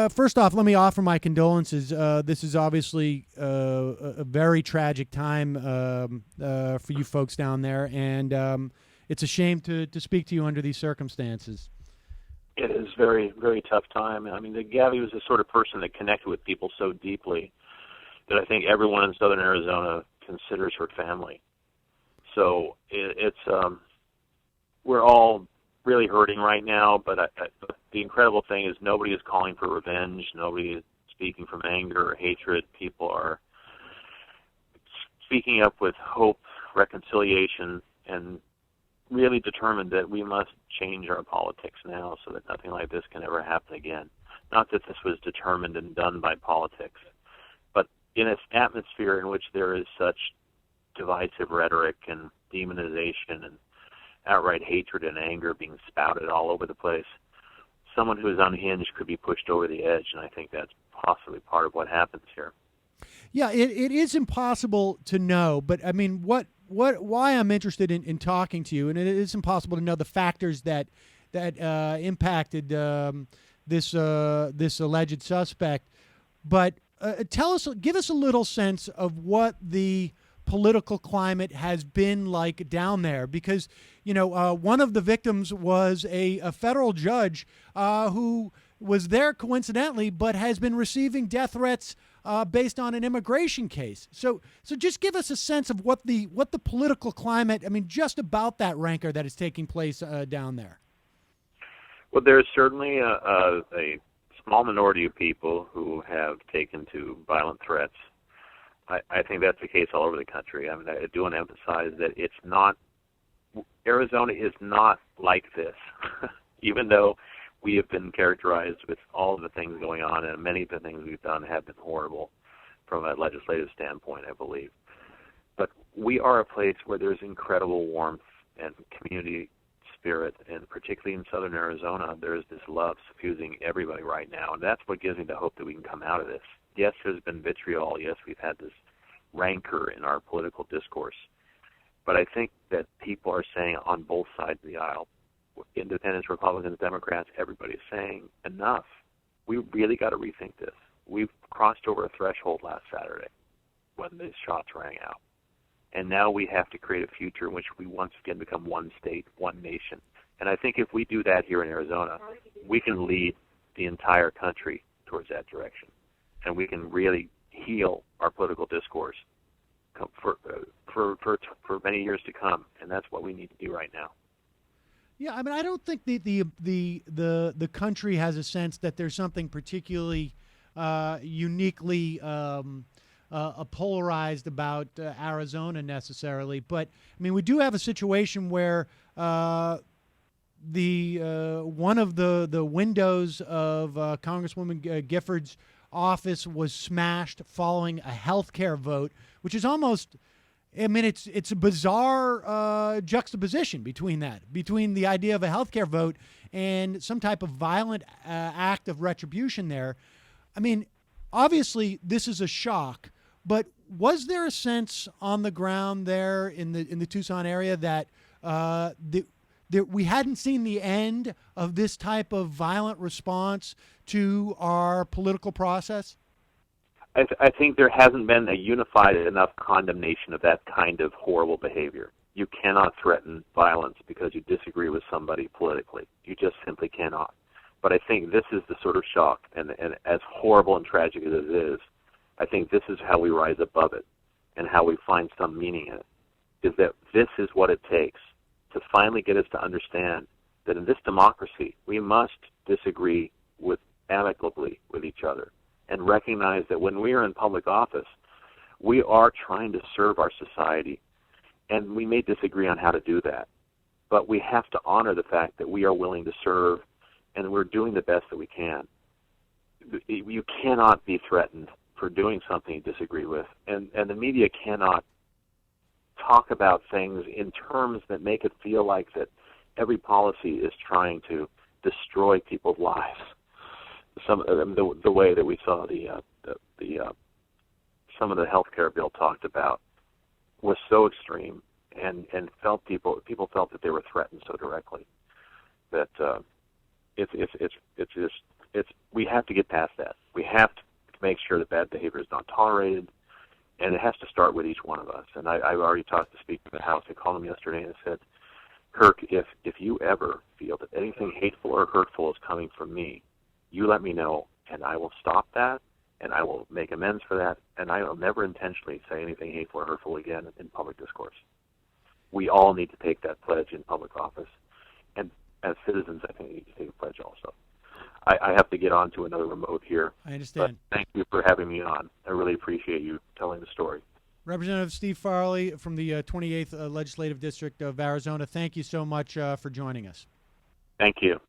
First off, let me offer my condolences. This is obviously a very tragic time for you folks down there, and it's a shame to speak to you under these circumstances. It is very, very tough time. I mean, Gabby was the sort of person that connected with people so deeply that I think everyone in Southern Arizona considers her family. So we're all really hurting right now, but the incredible thing is nobody is calling for revenge. Nobody is speaking from anger or hatred. People are speaking up with hope, reconciliation, and really determined that we must change our politics now so that nothing like this can ever happen again. Not that this was determined and done by politics, but in an atmosphere in which there is such divisive rhetoric and demonization and outright hatred and anger being spouted all over the place, someone who is unhinged could be pushed over the edge, and I think that's possibly part of what happens here. Yeah, it is impossible to know, but I mean, why I'm interested in talking to you, and it is impossible to know the factors that impacted this alleged suspect. But give us a little sense of what the political climate has been like down there, because one of the victims was a federal judge who was there coincidentally, but has been receiving death threats based on an immigration case. So just give us a sense of what the political climate. I mean, just about that rancor that is taking place down there. Well, there's certainly a small minority of people who have taken to violent threats. I think that's the case all over the country. I mean, I do want to emphasize that Arizona is not like this, even though we have been characterized with all of the things going on, and many of the things we've done have been horrible from a legislative standpoint, I believe. But we are a place where there's incredible warmth and community spirit, and particularly in Southern Arizona, there's this love suffusing everybody right now, and that's what gives me the hope that we can come out of this. Yes, there's been vitriol. Yes, we've had this rancor in our political discourse. But I think that people are saying on both sides of the aisle, independents, Republicans, Democrats, everybody's saying enough. We really got to rethink this. We've crossed over a threshold last Saturday when the shots rang out. And now we have to create a future in which we once again become one state, one nation. And I think if we do that here in Arizona, we can lead the entire country towards that direction. And we can really heal our political discourse for many years to come. And that's what we need to do right now. Yeah, I mean, I don't think the country has a sense that there's something particularly uniquely polarized about Arizona necessarily, but I mean, we do have a situation where the one of the windows of Congresswoman Giffords' office was smashed following a health care vote, which is almost. I mean, it's a bizarre juxtaposition between the idea of a healthcare vote and some type of violent act of retribution there. I mean, obviously this is a shock, but was there a sense on the ground there in the Tucson area that we hadn't seen the end of this type of violent response to our political process? I think there hasn't been a unified enough condemnation of that kind of horrible behavior. You cannot threaten violence because you disagree with somebody politically. You just simply cannot. But I think this is the sort of shock, and as horrible and tragic as it is, I think this is how we rise above it and how we find some meaning in it, is that this is what it takes to finally get us to understand that in this democracy, we must disagree amicably with each other, and recognize that when we are in public office, we are trying to serve our society, and we may disagree on how to do that. But we have to honor the fact that we are willing to serve, and we're doing the best that we can. You cannot be threatened for doing something you disagree with, and the media cannot talk about things in terms that make it feel like that every policy is trying to destroy people's lives. The way that we saw some of the health care bill talked about was so extreme, and people felt that they were threatened so directly that it's we have to get past that. We have to make sure that bad behavior is not tolerated, and it has to start with each one of us. And I've already talked to Speaker of the House. I called him yesterday and I said, Kirk, if you ever feel that anything hateful or hurtful is coming from me, you let me know, and I will stop that, and I will make amends for that, and I will never intentionally say anything hateful or hurtful again in public discourse. We all need to take that pledge in public office, and as citizens, I think we need to take a pledge also. I have to get on to another remote here. I understand. But thank you for having me on. I really appreciate you telling the story. Representative Steve Farley from the 28th Legislative District of Arizona, thank you so much for joining us. Thank you.